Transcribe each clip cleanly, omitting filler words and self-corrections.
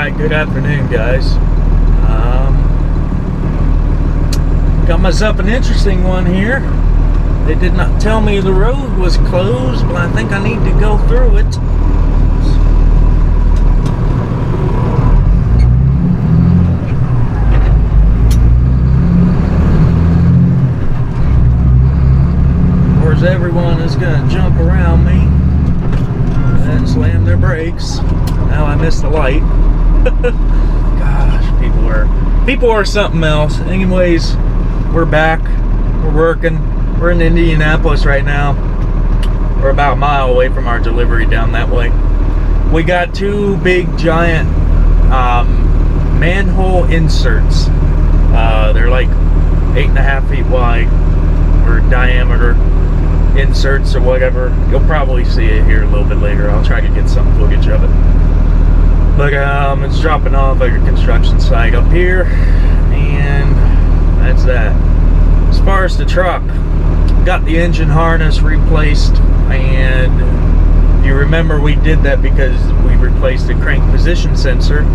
Alright, good afternoon, guys. Got myself an interesting one here. They did not tell me the road was closed, but I think I need to go through it. Of course, everyone is going to jump around me and slam their brakes. Now I missed the light. Gosh, people are something else. Anyways, we're back. We're working. We're in Indianapolis right now. We're about a mile away from our delivery down that way. We got two big giant manhole inserts. They're like 8.5 feet wide or diameter inserts or whatever. You'll probably see it here a little bit later. I'll try to get some footage of it. But it's dropping off like a construction site up here, and that's that. As far as the truck, got the engine harness replaced, and if you remember, we did that because we replaced the crank position sensor.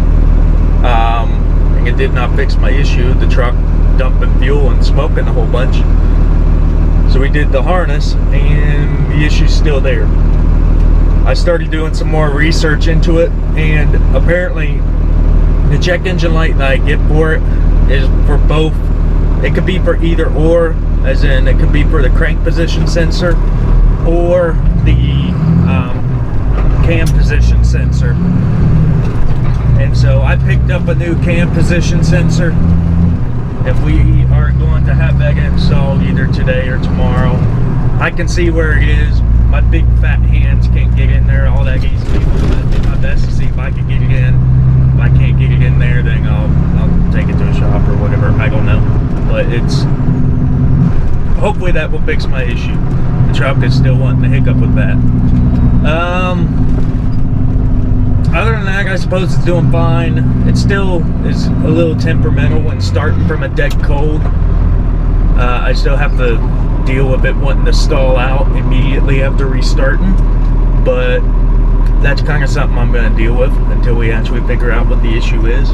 And it did not fix my issue, the truck dumping fuel and smoking a whole bunch. So we did the harness, and the issue's still there. I started doing some more research into it, and apparently the check engine light that I get for it is for both. It could be for either or, as in it could be for the crank position sensor or the cam position sensor. And so I picked up a new cam position sensor. If we are going to have that installed either today or tomorrow, I can see where it is. My big fat hands can't get in there all that easily. I'm going to do my best to see if I can get it in. If I can't get it in there, then I'll take it to a shop or whatever. I don't know. But hopefully that will fix my issue. The truck is still wanting to hiccup with that. Other than that, I suppose it's doing fine. It still is a little temperamental when starting from a dead cold. I still have to deal with it wanting to stall out immediately after restarting, but that's kind of something I'm going to deal with until we actually figure out what the issue is.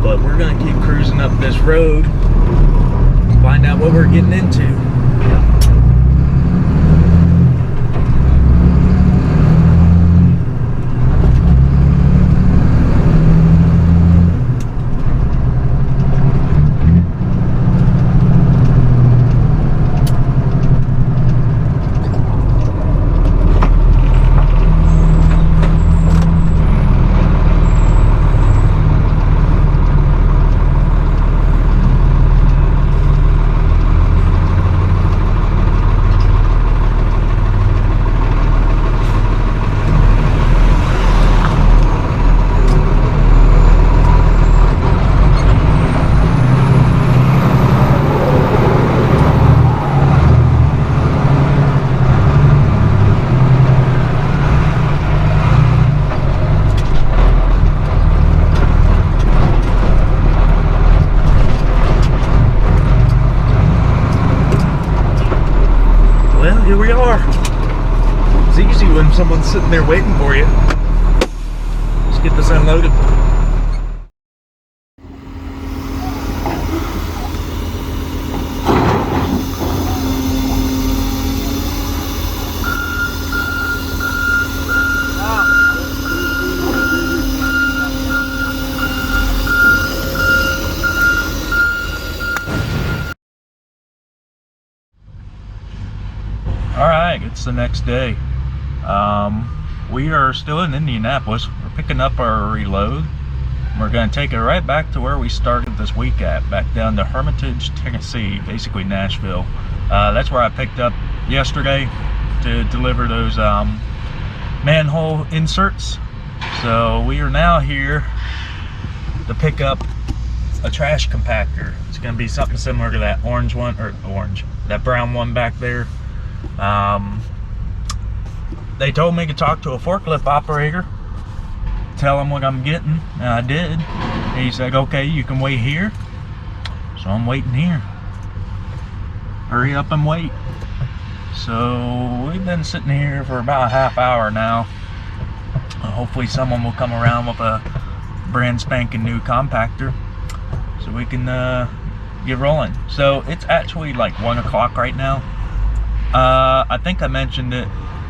But we're going to keep cruising up this road, find out what we're getting into. Well, here we are. It's easy when someone's sitting there waiting for you. Let's get this unloaded. Alright, it's the next day. We are still in Indianapolis. We're picking up our reload. We're going to take it right back to where we started this week at, back down to Hermitage, Tennessee, basically Nashville. That's where I picked up yesterday to deliver those manhole inserts. So we are now here to pick up a trash compactor. It's going to be something similar to that orange one, or that brown one back there. They told me to talk to a forklift operator, tell him what I'm getting, and I did. And he said, okay, you can wait here. So I'm waiting here. Hurry up and wait. So we've been sitting here for about a half hour now. Hopefully someone will come around with a brand spanking new compactor so we can get rolling. So it's actually like 1 o'clock right now. I think I mentioned it.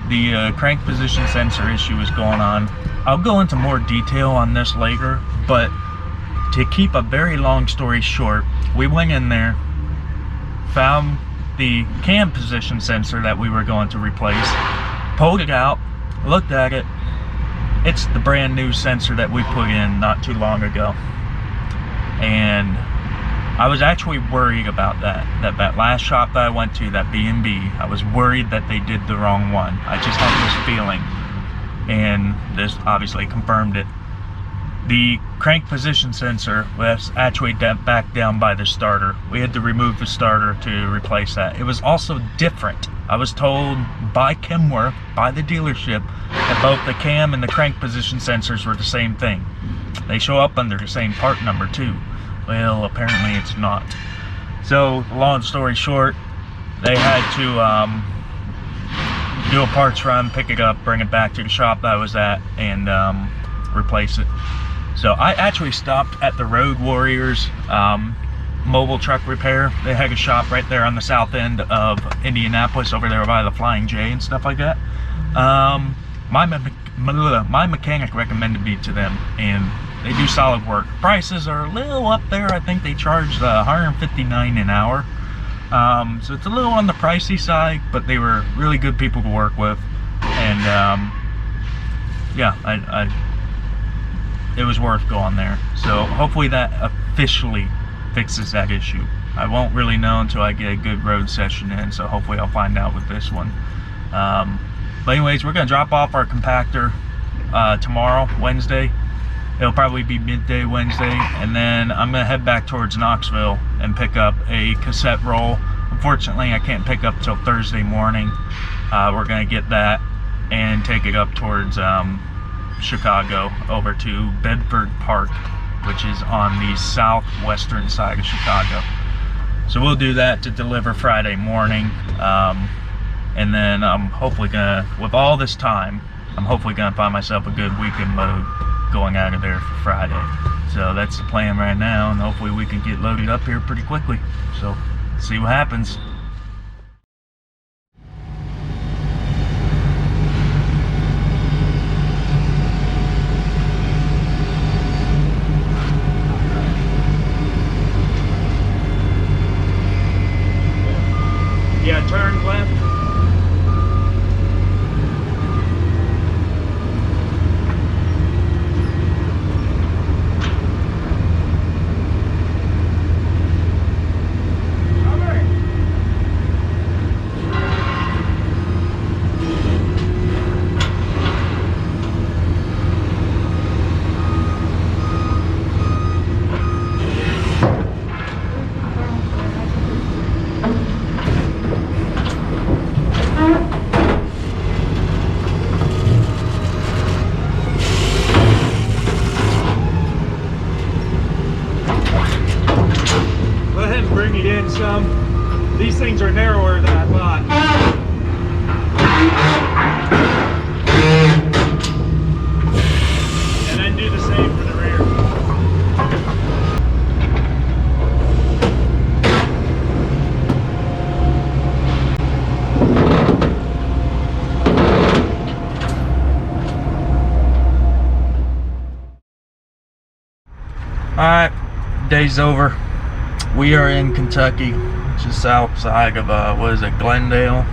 The crank position sensor issue is going on. I'll go into more detail on this later, but to keep a very long story short, we went in there, found the cam position sensor that we were going to replace, pulled it out, looked at it. It's the brand new sensor that we put in not too long ago. And I was actually worried about that last shop that I went to, that B&B, I was worried that they did the wrong one. I just had this feeling, and this obviously confirmed it. The crank position sensor was actually back down by the starter. We had to remove the starter to replace that. It was also different. I was told by Kenworth, by the dealership, that both the cam and the crank position sensors were the same thing. They show up under the same part number too. Well, apparently it's not. So, long story short, they had to do a parts run, pick it up, bring it back to the shop that I was at, and replace it. So I actually stopped at the Road Warriors mobile truck repair. They had a shop right there on the south end of Indianapolis, over there by the Flying J and stuff like that. My mechanic recommended me to them, and they do solid work. Prices are a little up there. I think they charge $159 an hour. So it's a little on the pricey side, but they were really good people to work with. And yeah, it was worth going there. So hopefully that officially fixes that issue. I won't really know until I get a good road session in, so hopefully I'll find out with this one. But anyways, we're gonna drop off our compactor tomorrow, Wednesday. It'll probably be midday Wednesday, and then I'm gonna head back towards Knoxville and pick up a cassette roll. Unfortunately, I can't pick up till Thursday morning. We're gonna get that and take it up towards Chicago, over to Bedford Park, which is on the southwestern side of Chicago. So we'll do that to deliver Friday morning, and then I'm hopefully gonna, with all this time, I'm hopefully gonna find myself a good weekend load going out of there for Friday. So that's the plan right now, and hopefully we can get loaded up here pretty quickly. So see what happens. Yeah, turn left. These things are narrower than I thought. And then do the same for the rear. Alright, day's over. We are in Kentucky, just south side of, what is it, Glendale,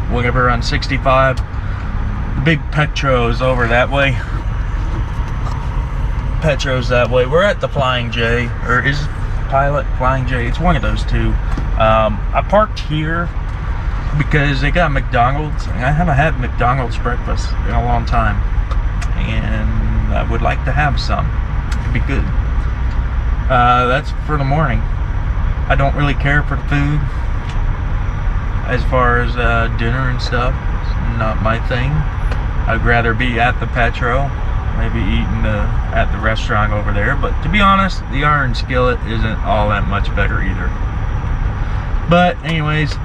whatever, on 65. The big Petro's over that way. Petro's that way. We're at the Flying J, or is Pilot Flying J? It's one of those two. I parked here because they got McDonald's, and I haven't had McDonald's breakfast in a long time, and I would like to have some. It'd be good. That's for the morning. I don't really care for the food as far as dinner and stuff. It's not my thing. I'd rather be at the Petro, maybe eating at the restaurant over there. But to be honest, the Iron Skillet isn't all that much better either. But anyways,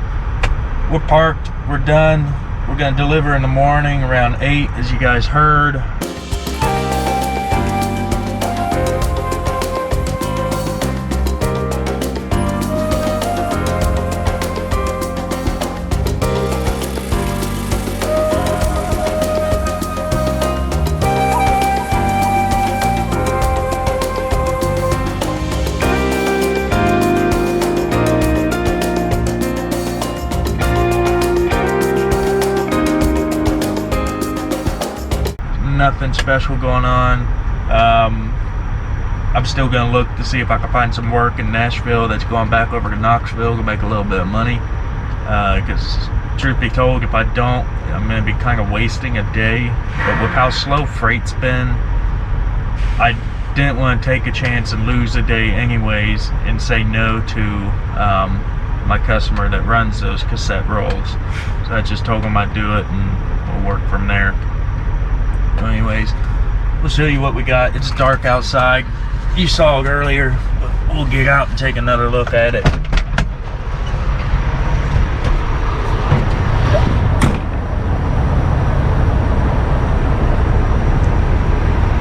we're parked, we're done. We're gonna deliver in the morning around 8, as you guys heard. nothing special going on. I'm still gonna look to see if I can find some work in Nashville that's going back over to Knoxville to make a little bit of money. Because truth be told, if I don't, I'm gonna be kind of wasting a day. But with how slow freight's been, I didn't want to take a chance and lose a day anyways and say no to my customer that runs those cassette rolls. So I just told him I'd do it and we'll work from there. So anyways, we'll show you what we got. It's dark outside. You saw it earlier, but we'll get out and take another look at it.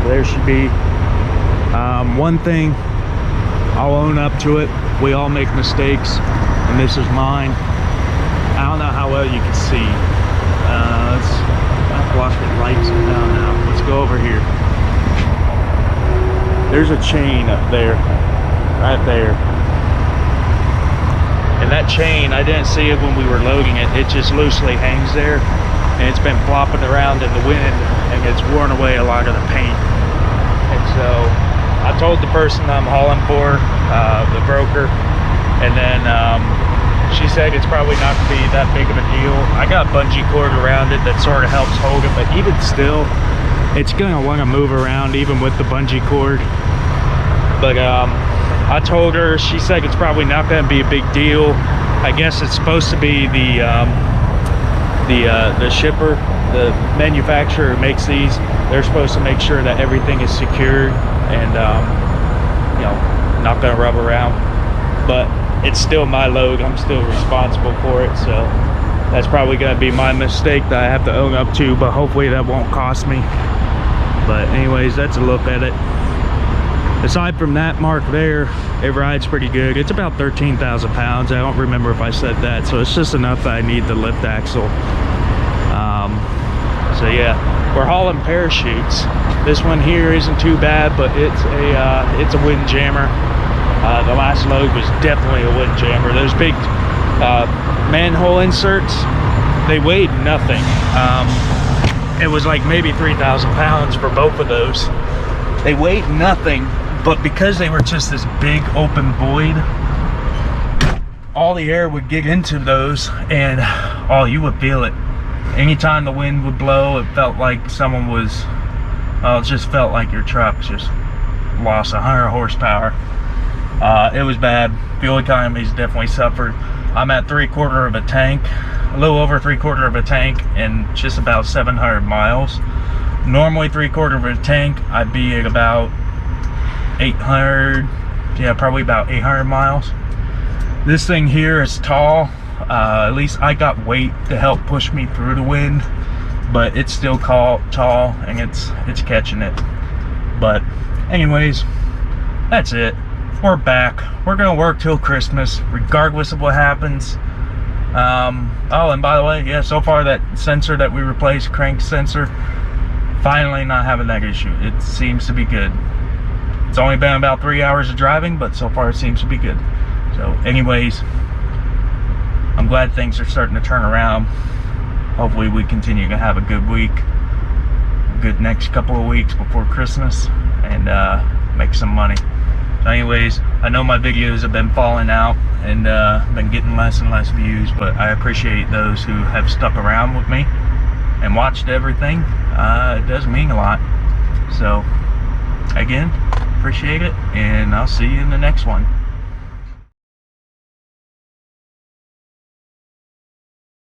There should be one thing. I'll own up to it. We all make mistakes, and this is mine. I don't know how well you can see. Let's block the lights down now. Let's go over here. There's a chain up there, right there. And that chain, I didn't see it when we were loading it. It just loosely hangs there, and it's been flopping around in the wind, and it's worn away a lot of the paint. And so I told the person I'm hauling for, the broker, and then she said it's probably not going to be that big of a deal. I got bungee cord around it that sort of helps hold it, but even still, it's going to want to move around even with the bungee cord. But I told her, she said it's probably not going to be a big deal. I guess it's supposed to be the shipper, the manufacturer who makes these. They're supposed to make sure that everything is secured and you know, not going to rub around. But it's still my load. I'm still responsible for it, so that's probably going to be my mistake that I have to own up to, but hopefully that won't cost me. But anyways, that's a look at it. Aside from that mark there, it rides pretty good. It's about 13,000 pounds. I don't remember if I said that, so it's just enough that I need the lift axle. So yeah, we're hauling parachutes. This one here isn't too bad, but it's a wind jammer. The last load was definitely a wind jammer. Those big manhole inserts, they weighed nothing. It was like maybe 3,000 pounds for both of those. They weighed nothing, but because they were just this big open void, all the air would get into those, and oh, you would feel it. Anytime the wind would blow, it felt like someone was, it just felt like your truck just lost 100 horsepower. It was bad. Fuel economy's definitely suffered. I'm at 3/4 of a tank, a little over 3/4 of a tank, and just about 700 miles. Normally 3/4 of a tank, I'd be at about 800, yeah, probably about 800 miles. This thing here is tall. At least I got weight to help push me through the wind, but it's still tall, and it's catching it. But anyways, that's it. We're back. We're gonna work till Christmas, regardless of what happens. Oh, and by the way, yeah, so far that sensor that we replaced, crank sensor, finally not having that issue. It seems to be good. It's only been about 3 hours of driving, but so far it seems to be good. So anyways, I'm glad things are starting to turn around. Hopefully we continue to have a good week, good next couple of weeks before Christmas, and make some money. So anyways, I know my videos have been falling out and been getting less and less views, but I appreciate those who have stuck around with me and watched everything. It does mean a lot. So again, appreciate it, and I'll see you in the next one.